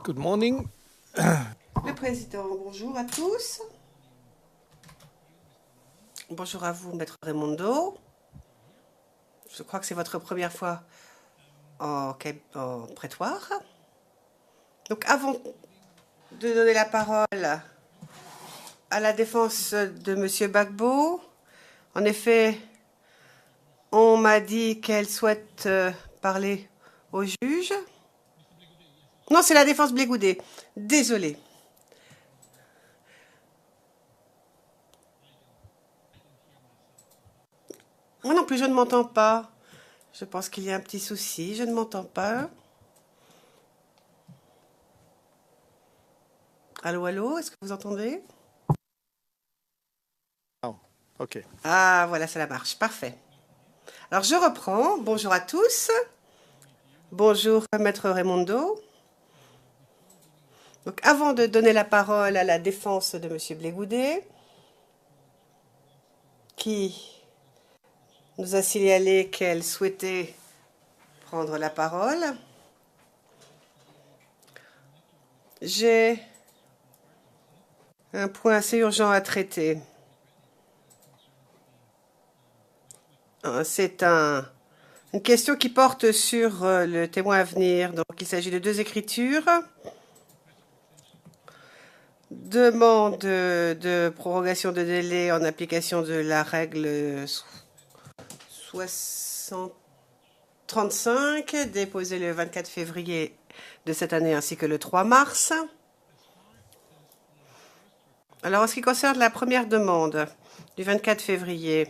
Good morning. Le président, bonjour à tous. Bonjour à vous, Maître Raimondo. Je crois que c'est votre première fois en prétoire. Donc, avant de donner la parole à la défense de M. Gbagbo, en effet, on m'a dit qu'elle souhaite parler au juge. Non, c'est la défense Blé-Goudé. Désolée. Moi non plus, je ne m'entends pas. Je pense qu'il y a un petit souci. Je ne m'entends pas. Allô, allô, est-ce que vous entendez? Oh, OK. Ah, voilà, ça marche. Parfait. Alors, je reprends. Bonjour à tous. Bonjour, Maître Raimondo. Donc, avant de donner la parole à la défense de M. Blé-Goudé, qui nous a signalé qu'elle souhaitait prendre la parole, j'ai un point assez urgent à traiter. C'est une question qui porte sur le témoin à venir. Donc, il s'agit de deux écritures. Demande de prorogation de délai en application de la règle 35, déposée le 24 février de cette année ainsi que le 3 mars. Alors, en ce qui concerne la première demande du 24 février,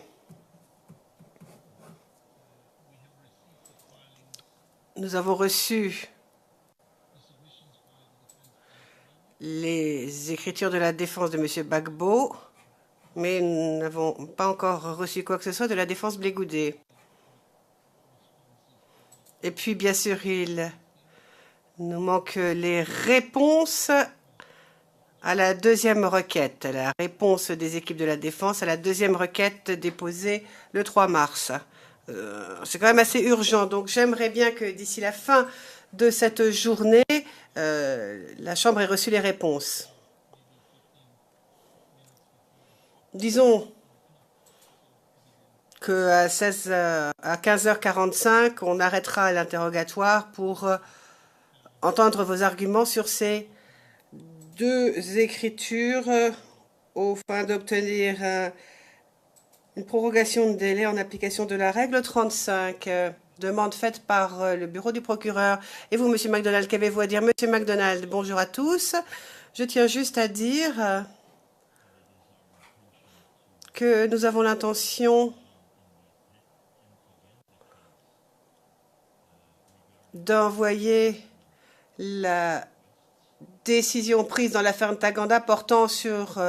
nous avons reçu les écritures de la défense de M. Gbagbo, mais nous n'avons pas encore reçu quoi que ce soit de la défense Blé-Goudé. Et puis, bien sûr, il nous manque les réponses à la deuxième requête, la réponse des équipes de la défense à la deuxième requête déposée le 3 mars. C'est quand même assez urgent, donc j'aimerais bien que d'ici la fin de cette journée, la Chambre ait reçu les réponses. Disons qu'à à 15h45, on arrêtera l'interrogatoire pour entendre vos arguments sur ces deux écritures au fin d'obtenir une prorogation de délai en application de la règle 35, demande faite par le bureau du procureur. Et vous, Monsieur MacDonald, qu'avez-vous à dire? Monsieur MacDonald, bonjour à tous. Je tiens juste à dire que nous avons l'intention d'envoyer la décision prise dans l'affaire Ntaganda portant sur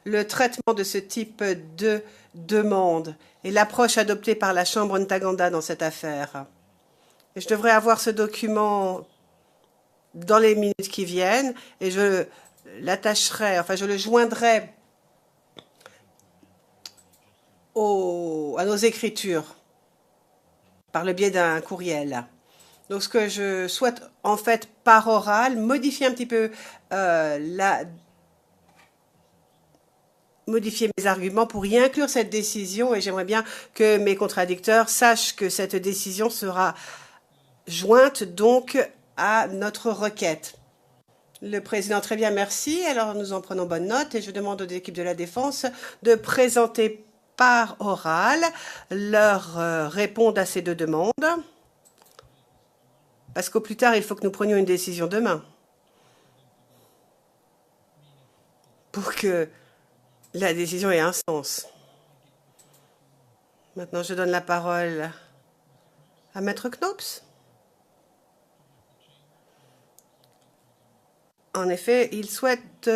le traitement de ce type de demande et l'approche adoptée par la Chambre Ntaganda dans cette affaire. Et je devrais avoir ce document dans les minutes qui viennent et je l'attacherai, enfin je le joindrai à nos écritures par le biais d'un courriel. Donc, ce que je souhaite, en fait, par oral, modifier un petit peu modifier mes arguments pour y inclure cette décision et j'aimerais bien que mes contradicteurs sachent que cette décision sera jointe donc à notre requête. Le président, très bien, merci. Alors, nous en prenons bonne note et je demande aux équipes de la défense de présenter par oral leur réponse à ces deux demandes. Parce qu'au plus tard, il faut que nous prenions une décision demain. Pour que la décision ait un sens. Maintenant, je donne la parole à Maître Knops. En effet, il souhaite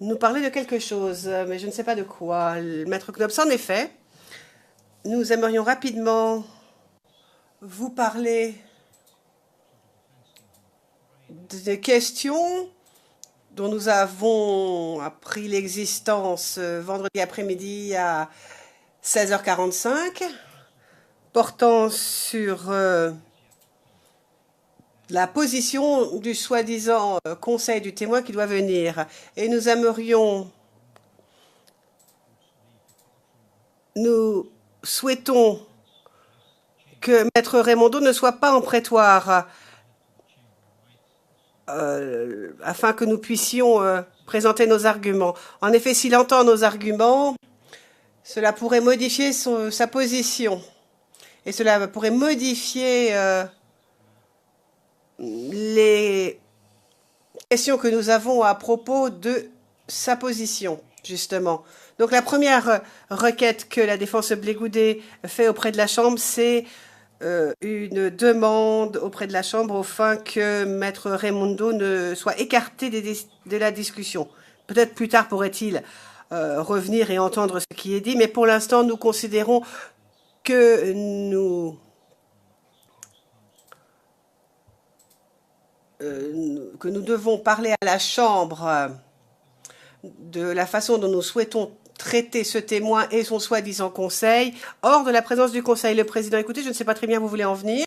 nous parler de quelque chose, mais je ne sais pas de quoi. Maître Knops, en effet, nous aimerions rapidement vous parler des questions dont nous avons appris l'existence vendredi après-midi à 16h45, portant sur la position du soi-disant conseil du témoin qui doit venir. Et nous souhaitons que Maître Raimondo ne soit pas en prétoire afin que nous puissions présenter nos arguments. En effet, s'il entend nos arguments, cela pourrait modifier sa position et cela pourrait modifier les questions que nous avons à propos de sa position, justement. Donc la première requête que la défense Blégoudet fait auprès de la Chambre, c'est une demande auprès de la Chambre au fin que Maître Raimondo ne soit écarté de la discussion. Peut-être plus tard pourrait-il revenir et entendre ce qui est dit, mais pour l'instant, nous considérons que nous devons parler à la Chambre de la façon dont nous souhaitons traiter ce témoin et son soi-disant conseil, hors de la présence du conseil. Le président, écoutez, je ne sais pas très bien où vous voulez en venir.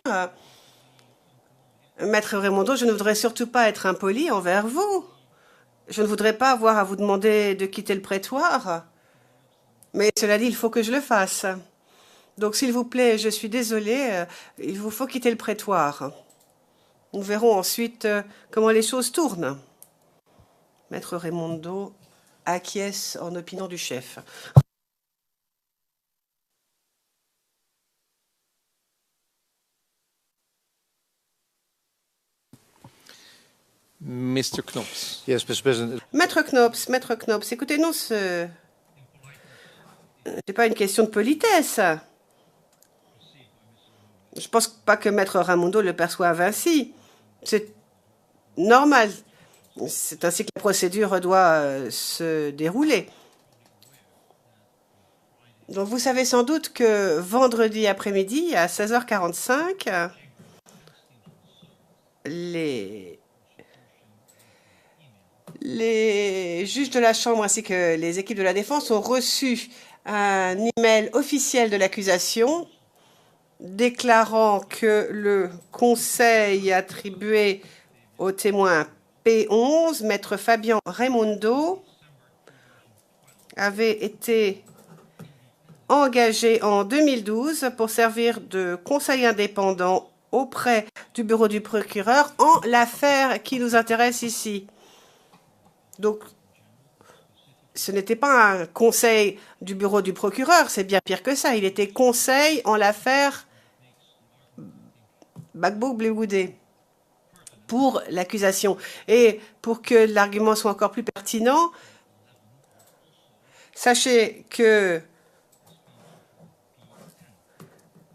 Maître Raimondo, je ne voudrais surtout pas être impoli envers vous. Je ne voudrais pas avoir à vous demander de quitter le prétoire. Mais cela dit, il faut que je le fasse. Donc, s'il vous plaît, je suis désolée, il vous faut quitter le prétoire. Nous verrons ensuite comment les choses tournent. Maître Raimondo acquiesce en opinion du chef. Mr. Knops. Yes, Mr. President. Maître Knops, écoutez, non, ce n'est pas une question de politesse. Je ne pense pas que Maître Raimondo le perçoive ainsi. C'est normal. C'est ainsi que la procédure doit se dérouler. Donc vous savez sans doute que vendredi après-midi, à 16h45, les juges de la Chambre ainsi que les équipes de la défense ont reçu un email officiel de l'accusation déclarant que le conseil attribué au témoin P11, Maître Fabien Raimondo, avait été engagé en 2012 pour servir de conseil indépendant auprès du bureau du procureur en l'affaire qui nous intéresse ici. Donc, ce n'était pas un conseil du bureau du procureur, c'est bien pire que ça. Il était conseil en l'affaire Gbagbo Blégoudet pour l'accusation. Et pour que l'argument soit encore plus pertinent, sachez que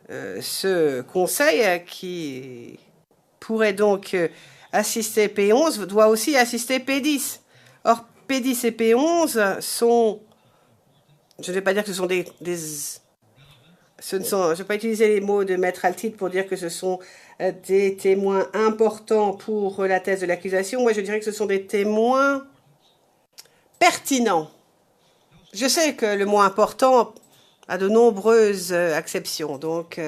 ce conseil qui pourrait donc assister P11 doit aussi assister P10. Or, P10 et P11 sont... Je ne vais pas dire que ce sont je ne vais pas utiliser les mots de Maître Altid pour dire que ce sont des témoins importants pour la thèse de l'accusation. Moi, je dirais que ce sont des témoins pertinents. Je sais que le mot important a de nombreuses acceptions, donc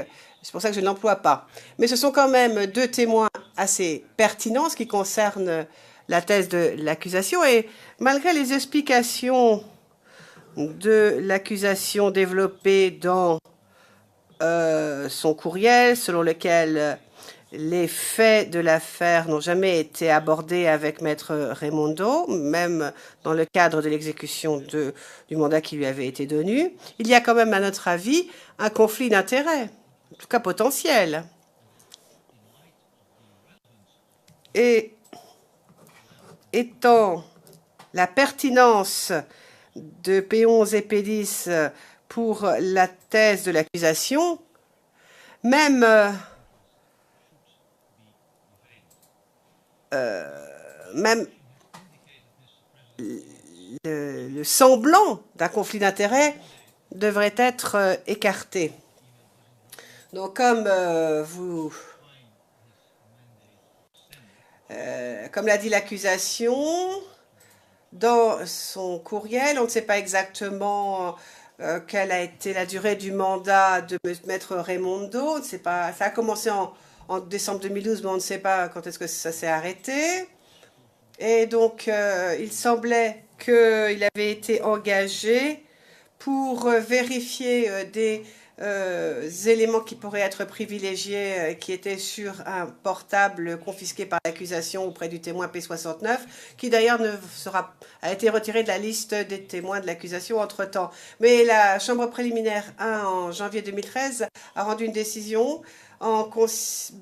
c'est pour ça que je ne l'emploie pas. Mais ce sont quand même deux témoins assez pertinents en ce qui concerne la thèse de l'accusation. Et malgré les explications de l'accusation développées dans son courriel, selon lequel les faits de l'affaire n'ont jamais été abordés avec Maître Raimondo, même dans le cadre de l'exécution du mandat qui lui avait été donné, il y a quand même, à notre avis, un conflit d'intérêts, en tout cas potentiel. Et étant la pertinence de P11 et P10 pour la thèse de l'accusation, même le semblant d'un conflit d'intérêts devrait être écarté. Donc, comme l'a dit l'accusation, dans son courriel, on ne sait pas exactement quelle a été la durée du mandat de Maître Raimondo. Ça a commencé en en décembre 2012, mais on ne sait pas quand est-ce que ça s'est arrêté. Et donc, il semblait qu'il avait été engagé pour vérifier des éléments qui pourraient être privilégiés, qui étaient sur un portable confisqué par l'accusation auprès du témoin P69, qui d'ailleurs a été retiré de la liste des témoins de l'accusation entre-temps. Mais la Chambre préliminaire 1, en janvier 2013, a rendu une décision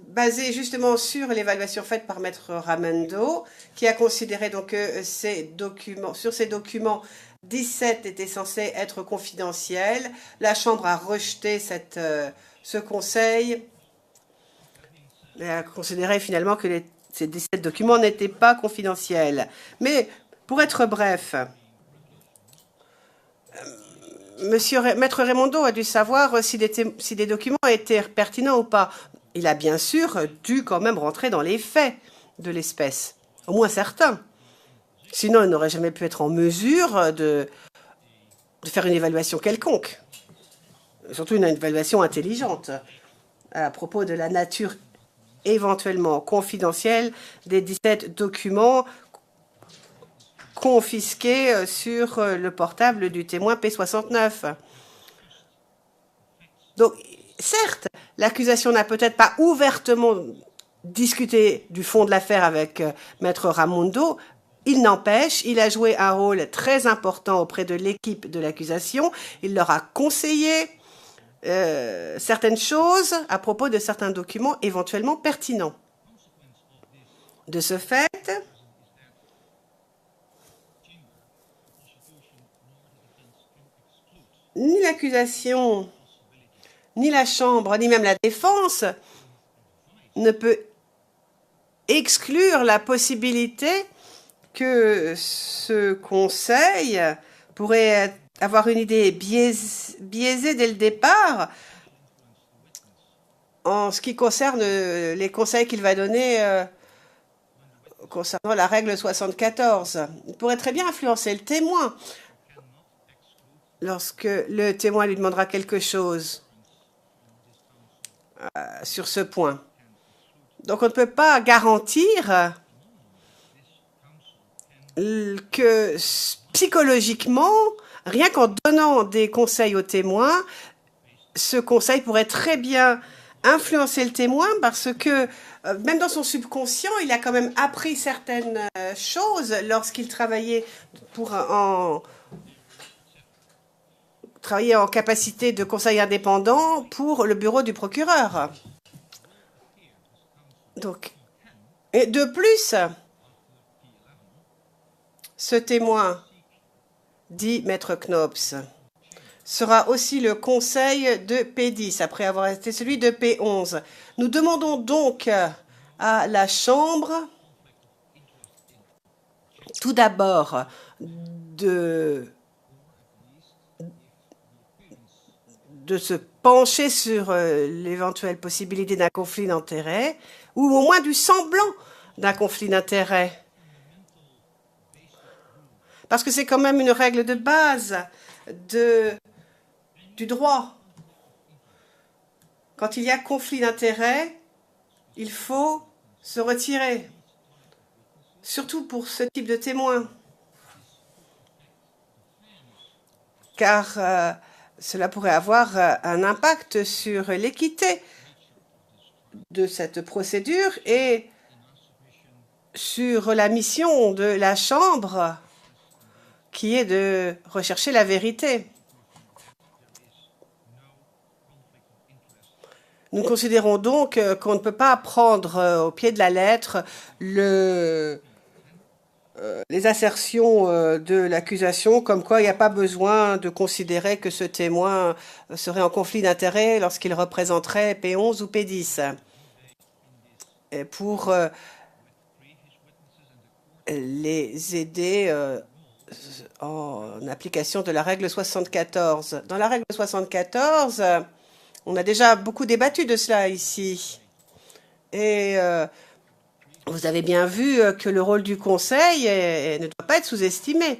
basée justement sur l'évaluation faite par Maître Ramundo, qui a considéré donc que sur ces documents, 17 étaient censés être confidentiels. La Chambre a rejeté ce conseil et a considéré finalement que ces 17 documents n'étaient pas confidentiels. Mais pour être bref, Maître Raimondo a dû savoir si des documents étaient pertinents ou pas. Il a bien sûr dû quand même rentrer dans les faits de l'espèce, au moins certains. Sinon, il n'aurait jamais pu être en mesure de faire une évaluation quelconque. Surtout une évaluation intelligente à propos de la nature éventuellement confidentielle des 17 documents confisqués sur le portable du témoin P69. Donc, certes, l'accusation n'a peut-être pas ouvertement discuté du fond de l'affaire avec Maître Ramundo. Il n'empêche, il a joué un rôle très important auprès de l'équipe de l'accusation. Il leur a conseillé certaines choses à propos de certains documents éventuellement pertinents. De ce fait, ni l'accusation, ni la Chambre, ni même la défense ne peut exclure la possibilité que ce conseil pourrait avoir une idée biaisée dès le départ en ce qui concerne les conseils qu'il va donner concernant la règle 74. Il pourrait très bien influencer le témoin lorsque le témoin lui demandera quelque chose sur ce point. Donc on ne peut pas garantir que psychologiquement, rien qu'en donnant des conseils au témoin, ce conseil pourrait très bien influencer le témoin parce que même dans son subconscient, il a quand même appris certaines choses lorsqu'il travaillait en capacité de conseil indépendant pour le bureau du procureur. Donc, et de plus, ce témoin, dit Maître Knops, sera aussi le conseil de P10, après avoir été celui de P11. Nous demandons donc à la Chambre, tout d'abord, de se pencher sur l'éventuelle possibilité d'un conflit d'intérêts, ou au moins du semblant d'un conflit d'intérêts. Parce que c'est quand même une règle de base du droit. Quand il y a conflit d'intérêts, il faut se retirer. Surtout pour ce type de témoin. Car cela pourrait avoir un impact sur l'équité de cette procédure et sur la mission de la Chambre qui est de rechercher la vérité. Nous considérons donc qu'on ne peut pas prendre au pied de la lettre les assertions de l'accusation comme quoi il n'y a pas besoin de considérer que ce témoin serait en conflit d'intérêts lorsqu'il représenterait P11 ou P10. Et pour les aider en application de la règle 74. Dans la règle 74, on a déjà beaucoup débattu de cela ici. Et vous avez bien vu que le rôle du Conseil ne doit pas être sous-estimé.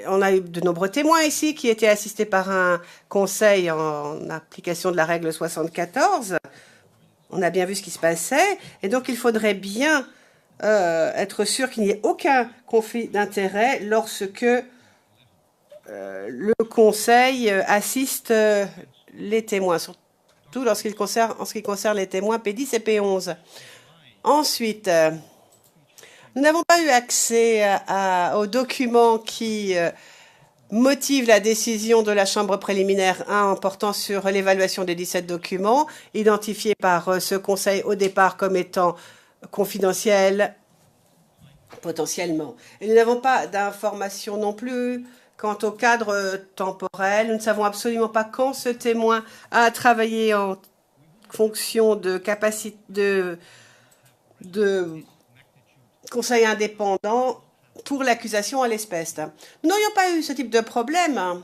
on a eu de nombreux témoins ici qui étaient assistés par un conseil en application de la règle 74. On a bien vu ce qui se passait. Et donc, il faudrait bien être sûr qu'il n'y ait aucun conflit d'intérêts lorsque le conseil assiste les témoins, surtout en ce qui concerne les témoins P10 et P11. Ensuite, nous n'avons pas eu accès aux documents qui motivent la décision de la Chambre préliminaire 1 en portant sur l'évaluation des 17 documents, identifiés par ce Conseil au départ comme étant confidentiels potentiellement. Et nous n'avons pas d'informations non plus quant au cadre temporel. Nous ne savons absolument pas quand ce témoin a travaillé en fonction de capacité de conseil indépendant pour l'accusation à l'espèce. Nous n'aurions pas eu ce type de problème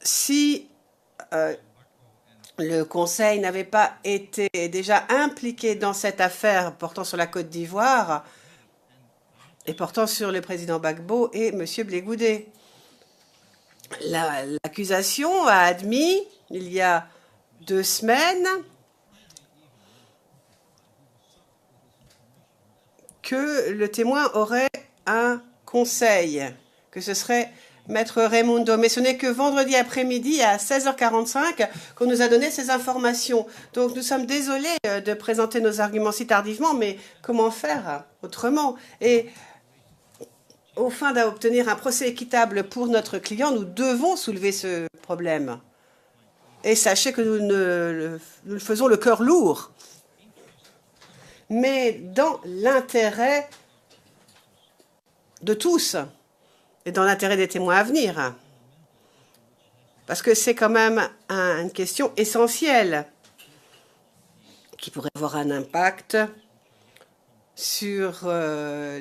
si le Conseil n'avait pas été déjà impliqué dans cette affaire portant sur la Côte d'Ivoire et portant sur le président Gbagbo et M. Blé Goudé. L'accusation a admis, il y a 2 semaines, que le témoin aurait un conseil, que ce serait Maître Raimundo. Mais ce n'est que vendredi après-midi à 16h45 qu'on nous a donné ces informations. Donc nous sommes désolés de présenter nos arguments si tardivement, mais comment faire autrement? Et au fin d'obtenir un procès équitable pour notre client, nous devons soulever ce problème. Et sachez que nous le faisons le cœur lourd, mais dans l'intérêt de tous et dans l'intérêt des témoins à venir. Parce que c'est quand même une question essentielle qui pourrait avoir un impact sur la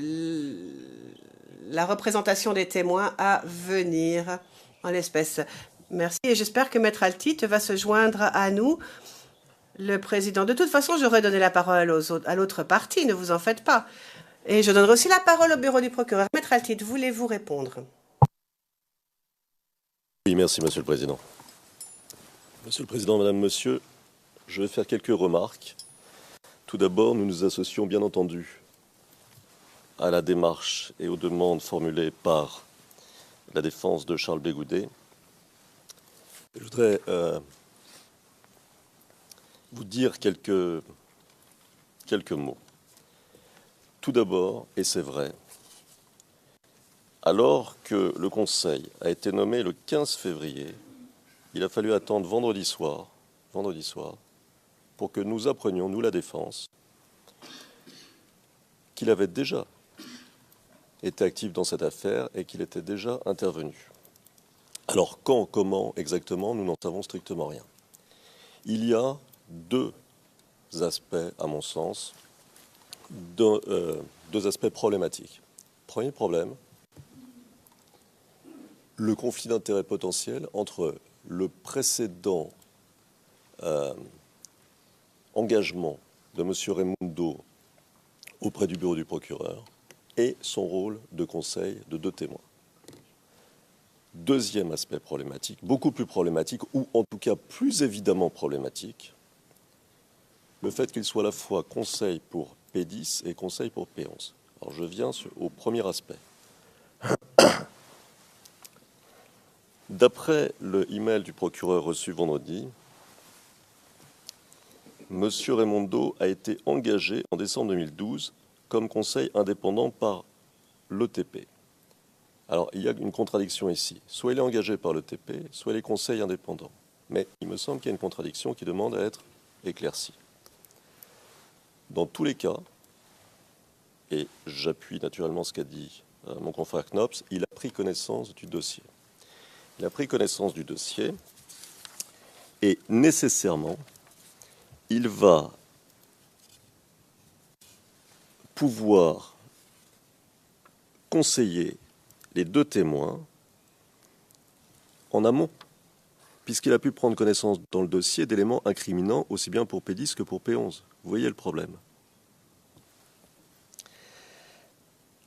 représentation des témoins à venir en l'espèce. Merci et j'espère que Maître Altit va se joindre à nous. Le président. De toute façon, j'aurais donné la parole à l'autre partie, ne vous en faites pas. Et je donnerai aussi la parole au bureau du procureur. Maître Altit, voulez-vous répondre? Oui, merci, Monsieur le Président. Monsieur le Président, Madame, Monsieur, je vais faire quelques remarques. Tout d'abord, nous nous associons bien entendu à la démarche et aux demandes formulées par la défense de Charles Blé Goudé. Je voudrais vous dire quelques mots. Tout d'abord, et c'est vrai, alors que le Conseil a été nommé le 15 février, il a fallu attendre vendredi soir, pour que nous apprenions, nous la défense, qu'il avait déjà été actif dans cette affaire et qu'il était déjà intervenu. Alors quand, comment exactement, nous n'en savons strictement rien. Il y a 2 aspects, à mon sens, 2 aspects problématiques. Premier problème, le conflit d'intérêts potentiel entre le précédent engagement de M. Raimundo auprès du bureau du procureur et son rôle de conseil de 2 témoins. Deuxième aspect problématique, beaucoup plus problématique, ou en tout cas plus évidemment problématique, le fait qu'il soit à la fois conseil pour P10 et conseil pour P11. Alors je viens au premier aspect. D'après le email du procureur reçu vendredi, M. Raimundo a été engagé en décembre 2012 comme conseil indépendant par l'ETP. Alors, il y a une contradiction ici. Soit il est engagé par l'ETP, soit il est conseil indépendant. Mais il me semble qu'il y a une contradiction qui demande à être éclaircie. Dans tous les cas, et j'appuie naturellement ce qu'a dit mon confrère Knops, il a pris connaissance du dossier. Il a pris connaissance du dossier et nécessairement, il va pouvoir conseiller les 2 témoins en amont, puisqu'il a pu prendre connaissance dans le dossier d'éléments incriminants aussi bien pour P10 que pour P11. Vous voyez le problème.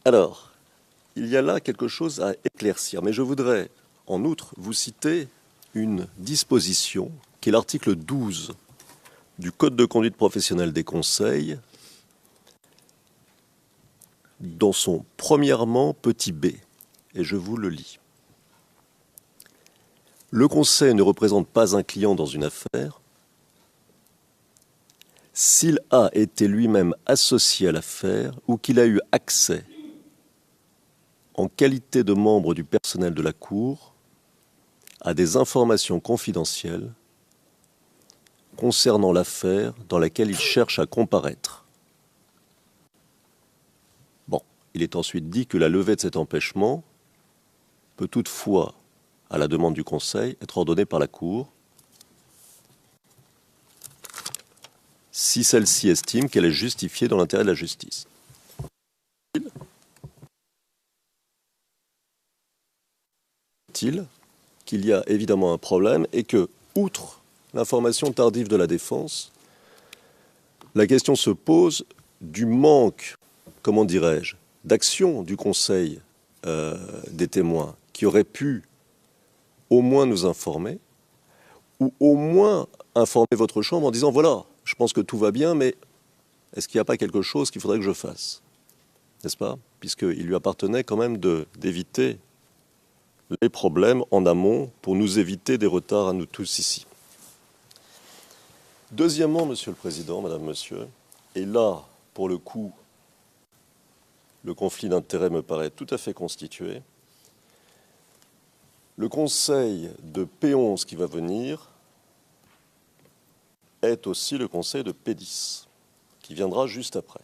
Alors, il y a là quelque chose à éclaircir. Mais je voudrais, en outre, vous citer une disposition qui est l'article 12 du Code de conduite professionnelle des conseils, dans son premièrement petit b, et je vous le lis. Le conseil ne représente pas un client dans une affaire s'il a été lui-même associé à l'affaire ou qu'il a eu accès, en qualité de membre du personnel de la Cour, à des informations confidentielles concernant l'affaire dans laquelle il cherche à comparaître. Bon, il est ensuite dit que la levée de cet empêchement peut toutefois, à la demande du Conseil, être ordonnée par la Cour si celle-ci estime qu'elle est justifiée dans l'intérêt de la justice. Qu'il y a évidemment un problème et que, outre l'information tardive de la défense, la question se pose du manque, comment dirais-je, d'action du Conseil des témoins qui aurait pu au moins nous informer ou au moins informer votre chambre en disant voilà, je pense que tout va bien, mais est-ce qu'il n'y a pas quelque chose qu'il faudrait que je fasse ? N'est-ce pas ? Puisqu'il lui appartenait quand même d'éviter les problèmes en amont pour nous éviter des retards à nous tous ici. Deuxièmement, Monsieur le Président, Madame, Monsieur, et là, pour le coup, le conflit d'intérêts me paraît tout à fait constitué, le conseil de P11 qui va venir est aussi le conseil de P10, qui viendra juste après.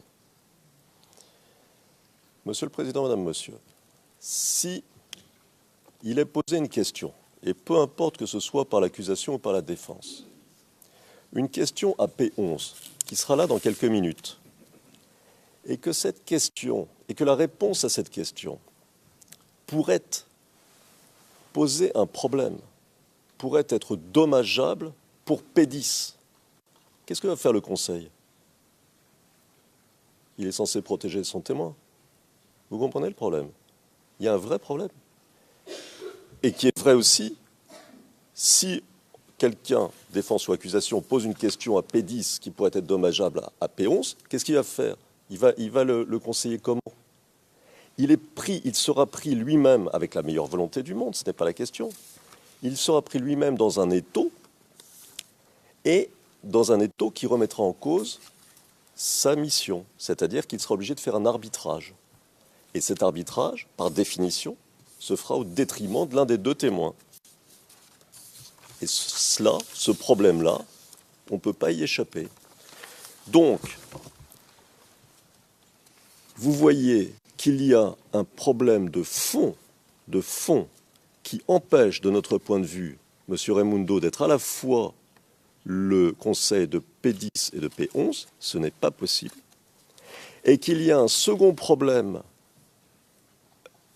Monsieur le Président, Madame, Monsieur, si il est posé une question, et peu importe que ce soit par l'accusation ou par la défense, une question à P11, qui sera là dans quelques minutes, et que cette question, et que la réponse à cette question pourrait poser un problème, pourrait être dommageable pour P10, qu'est-ce que va faire le Conseil ? Il est censé protéger son témoin. Vous comprenez le problème ? Il y a un vrai problème. Et qui est vrai aussi, si quelqu'un, défense ou accusation, pose une question à P10 qui pourrait être dommageable à P11, qu'est-ce qu'il va faire ? Il va le conseiller comment ? Il sera pris lui-même, avec la meilleure volonté du monde, ce n'est pas la question, il sera pris lui-même dans un étau, et dans un étau qui remettra en cause sa mission, c'est-à-dire qu'il sera obligé de faire un arbitrage. Et cet arbitrage, par définition, se fera au détriment de l'un des deux témoins. Et ce problème-là, on ne peut pas y échapper. Donc, vous voyez qu'il y a un problème de fond, qui empêche, de notre point de vue, M. Raimundo, d'être à la fois le conseil de P10 et de P11, ce n'est pas possible. Et qu'il y a un second problème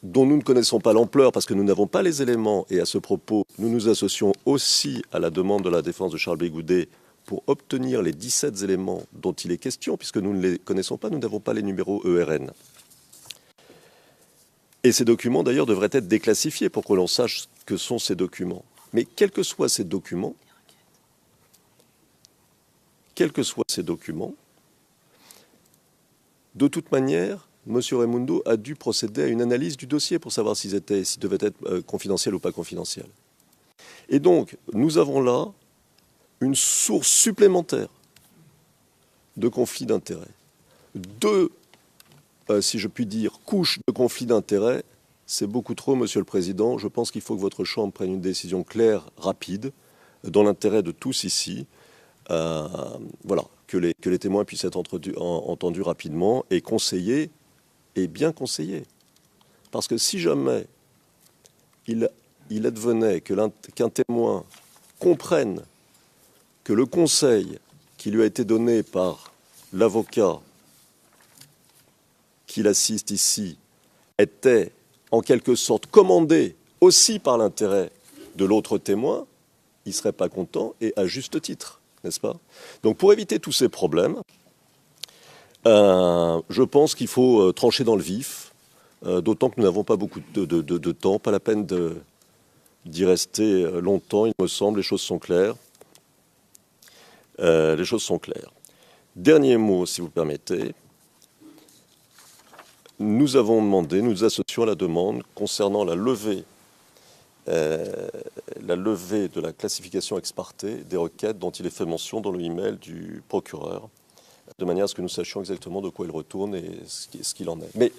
dont nous ne connaissons pas l'ampleur parce que nous n'avons pas les éléments, et à ce propos, nous nous associons aussi à la demande de la défense de Charles Bégoudet pour obtenir les 17 éléments dont il est question, puisque nous ne les connaissons pas, nous n'avons pas les numéros ERN. Et ces documents, d'ailleurs, devraient être déclassifiés pour que l'on sache ce que sont ces documents. Mais quels que soient ces documents, de toute manière, M. Raimundo a dû procéder à une analyse du dossier pour savoir s'ils devaient être confidentiels ou pas confidentiels. Et donc, nous avons là une source supplémentaire de conflit d'intérêts. Deux, si je puis dire, couches de conflit d'intérêts, c'est beaucoup trop, Monsieur le Président. Je pense qu'il faut que votre Chambre prenne une décision claire, rapide, dans l'intérêt de tous ici. Voilà, que les témoins puissent être entendus rapidement et conseillés, et bien conseillés. Parce que si jamais il advenait qu'un témoin comprenne que le conseil qui lui a été donné par l'avocat qui l'assiste ici était en quelque sorte commandé aussi par l'intérêt de l'autre témoin, il ne serait pas content, et à juste titre, n'est-ce pas ? Donc pour éviter tous ces problèmes, je pense qu'il faut trancher dans le vif, d'autant que nous n'avons pas beaucoup de temps, pas la peine d'y rester longtemps, il me semble, les choses sont claires. Les choses sont claires. Dernier mot, si vous permettez. Nous avons demandé, nous associons à la demande concernant la levée de la classification ex parte des requêtes dont il est fait mention dans le email du procureur, de manière à ce que nous sachions exactement de quoi il retourne et ce qu'il en est. Mais,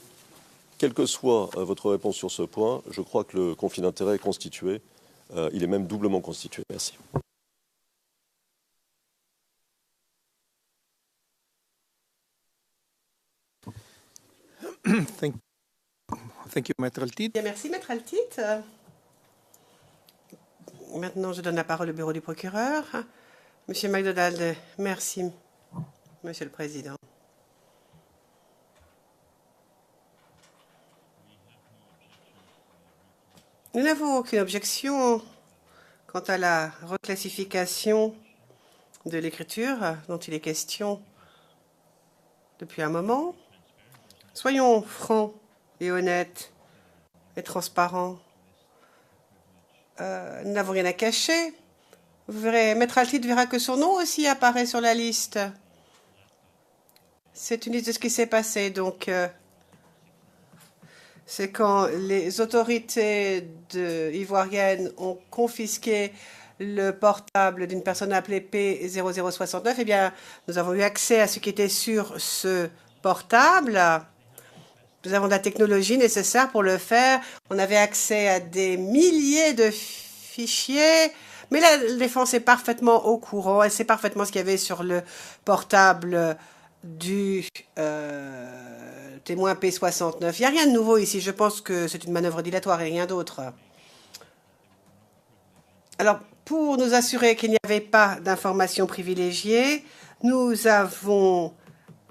quelle que soit votre réponse sur ce point, je crois que le conflit d'intérêts est constitué. Il est même doublement constitué. Merci. Thank you, Maître Altit. Bien, merci, Maître Altit. Maintenant, je donne la parole au bureau du procureur. Monsieur McDonald, merci, Monsieur le Président. Nous n'avons aucune objection quant à la reclassification de l'écriture dont il est question depuis un moment. Soyons francs et honnêtes et transparents. Nous n'avons rien à cacher. Vous verrez, Maître Altit verra que son nom aussi apparaît sur la liste. C'est une liste de ce qui s'est passé. Donc, c'est quand les autorités ivoiriennes ont confisqué le portable d'une personne appelée P0069, eh bien, nous avons eu accès à ce qui était sur ce portable. Nous avons de la technologie nécessaire pour le faire. On avait accès à des milliers de fichiers, mais la défense est parfaitement au courant. Elle sait parfaitement ce qu'il y avait sur le portable du témoin P69. Il n'y a rien de nouveau ici. Je pense que c'est une manœuvre dilatoire et rien d'autre. Alors, pour nous assurer qu'il n'y avait pas d'informations privilégiées, nous avons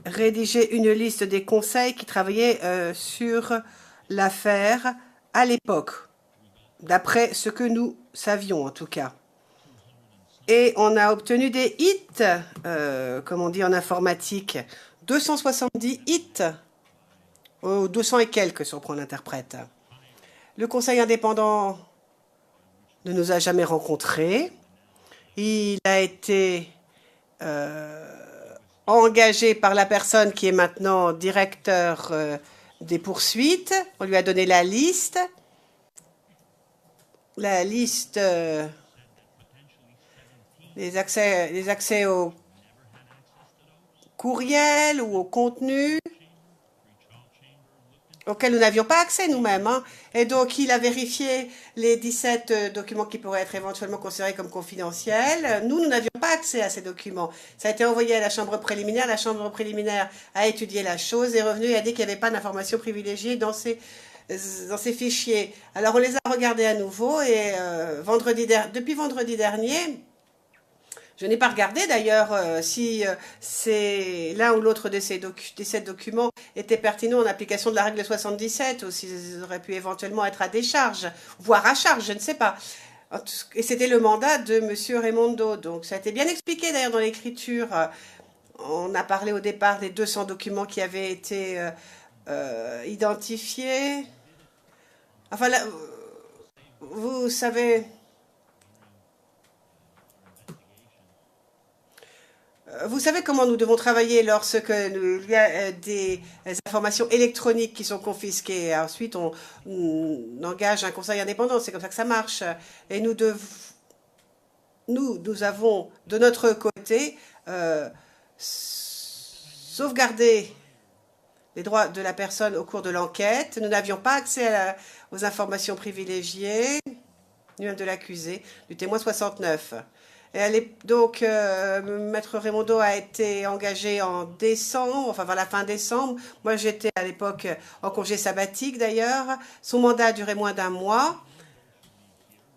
rédigé une liste des conseils qui travaillaient sur l'affaire à l'époque, d'après ce que nous savions en tout cas. Et on a obtenu des hits, comme on dit en informatique, 270 hits, 200 et quelques, si on prend l'interprète. Le conseil indépendant ne nous a jamais rencontrés. Il a été engagé par la personne qui est maintenant directeur des poursuites. On lui a donné la liste des accès au courriel ou au contenu auquel nous n'avions pas accès nous-mêmes. Et donc, il a vérifié les 17 documents qui pourraient être éventuellement considérés comme confidentiels. Nous n'avions pas accès à ces documents. Ça a été envoyé à la chambre préliminaire. La chambre préliminaire a étudié la chose et est revenue et a dit qu'il n'y avait pas d'informations privilégiées dans ces fichiers. Alors, on les a regardés à nouveau et depuis vendredi dernier, je n'ai pas regardé d'ailleurs si c'est l'un ou l'autre de ces 7 documents était pertinent en application de la règle 77 ou s'ils auraient pu éventuellement être à décharge, voire à charge, je ne sais pas. Et c'était le mandat de M. Raimondo. Donc ça a été bien expliqué d'ailleurs dans l'écriture. On a parlé au départ des 200 documents qui avaient été identifiés. Enfin, là, vous savez... Vous savez comment nous devons travailler lorsque il y a des informations électroniques qui sont confisquées. Ensuite, on engage un conseil indépendant. C'est comme ça que ça marche. Et nous avons, de notre côté, sauvegardé les droits de la personne au cours de l'enquête. Nous n'avions pas accès aux informations privilégiées, ni même de l'accusé, du témoin 69. Donc, Maître Raimondo a été engagé en décembre, enfin vers la fin décembre. Moi, j'étais à l'époque en congé sabbatique d'ailleurs. Son mandat a duré moins d'1 mois.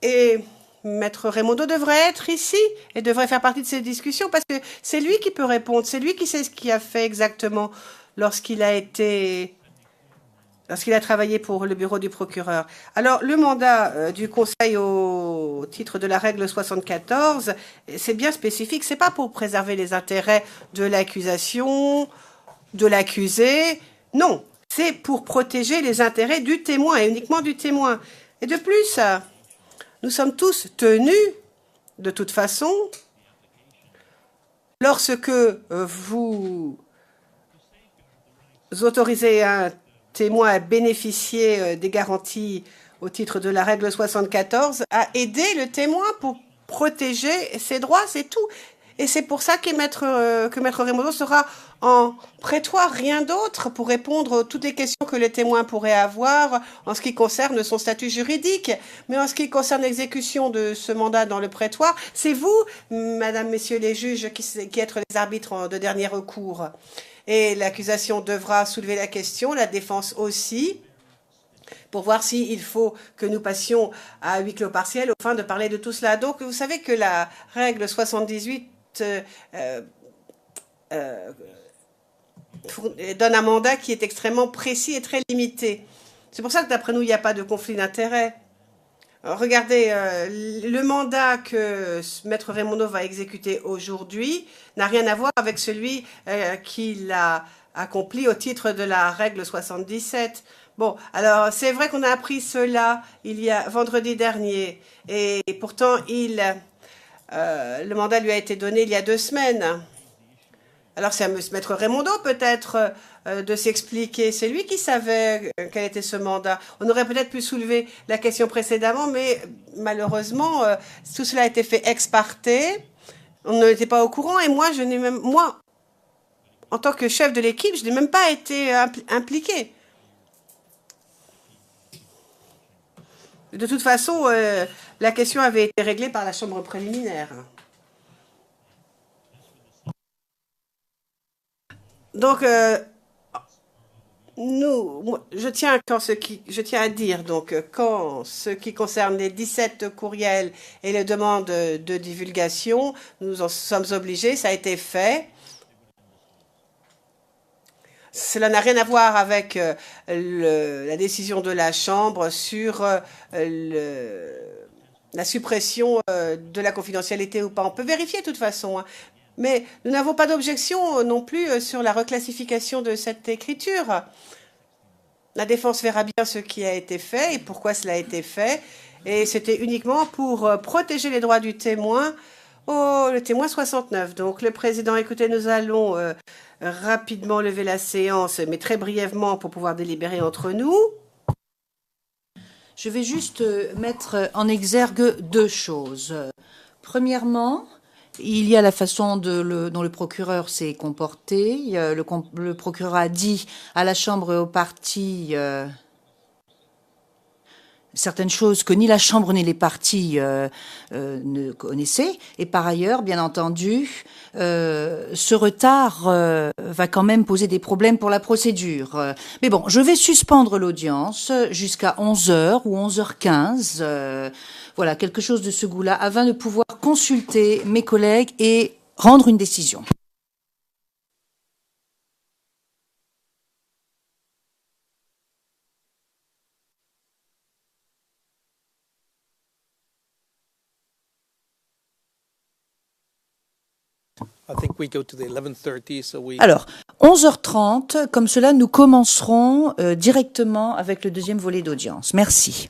Et Maître Raimondo devrait être ici et devrait faire partie de ces discussions parce que c'est lui qui peut répondre. C'est lui qui sait ce qu'il a fait exactement lorsqu'il a travaillé pour le bureau du procureur. Alors, le mandat du Conseil au titre de la règle 74, c'est bien spécifique. C'est pas pour préserver les intérêts de l'accusation, de l'accusé. Non, c'est pour protéger les intérêts du témoin et uniquement du témoin. Et de plus, nous sommes tous tenus, de toute façon, lorsque vous autorisez un témoin à bénéficier des garanties au titre de la règle 74, à aider le témoin pour protéger ses droits, c'est tout. Et c'est pour ça que Maître Raimondo sera en prétoire, rien d'autre, pour répondre à toutes les questions que les témoins pourraient avoir en ce qui concerne son statut juridique. Mais en ce qui concerne l'exécution de ce mandat dans le prétoire, c'est vous, Madame, Messieurs les juges, qui êtes les arbitres de dernier recours. Et l'accusation devra soulever la question, la défense aussi, pour voir s'il faut que nous passions à huis clos partiel au fin de parler de tout cela. Donc, vous savez que la règle 78 donne un mandat qui est extrêmement précis et très limité. C'est pour ça que d'après nous, il n'y a pas de conflit d'intérêts. Regardez, le mandat que Maître Raimondo va exécuter aujourd'hui n'a rien à voir avec celui qu'il a accompli au titre de la règle 77. Bon, alors c'est vrai qu'on a appris cela il y a vendredi dernier et pourtant le mandat lui a été donné il y a 2 semaines. Alors c'est à Maître Raimondo peut-être de s'expliquer. C'est lui qui savait quel était ce mandat. On aurait peut-être pu soulever la question précédemment, mais malheureusement, tout cela a été fait ex parte. On n'était pas au courant et moi, en tant que chef de l'équipe, je n'ai même pas été impliqué. De toute façon, la question avait été réglée par la chambre préliminaire. Donc, je tiens à dire, donc, quand ce qui concerne les 17 courriels et les demandes de divulgation, nous en sommes obligés, ça a été fait. Cela n'a rien à voir avec la décision de la Chambre sur la suppression de la confidentialité ou pas. On peut vérifier de toute façon, hein. Mais nous n'avons pas d'objection non plus sur la reclassification de cette écriture. La défense verra bien ce qui a été fait et pourquoi cela a été fait. Et c'était uniquement pour protéger les droits du témoin, le témoin 69. Donc le président, écoutez, nous allons rapidement lever la séance, mais très brièvement pour pouvoir délibérer entre nous. Je vais juste mettre en exergue 2 choses. Premièrement, il y a la façon dont le procureur s'est comporté. Le procureur a dit à la Chambre et aux parties certaines choses que ni la Chambre ni les parties ne connaissaient. Et par ailleurs, bien entendu, ce retard va quand même poser des problèmes pour la procédure. Mais bon, je vais suspendre l'audience jusqu'à 11h ou 11h15. Voilà, quelque chose de ce goût-là, afin de pouvoir consulter mes collègues et rendre une décision. Alors, 11h30, comme cela, nous commencerons directement avec le 2e volet d'audience. Merci.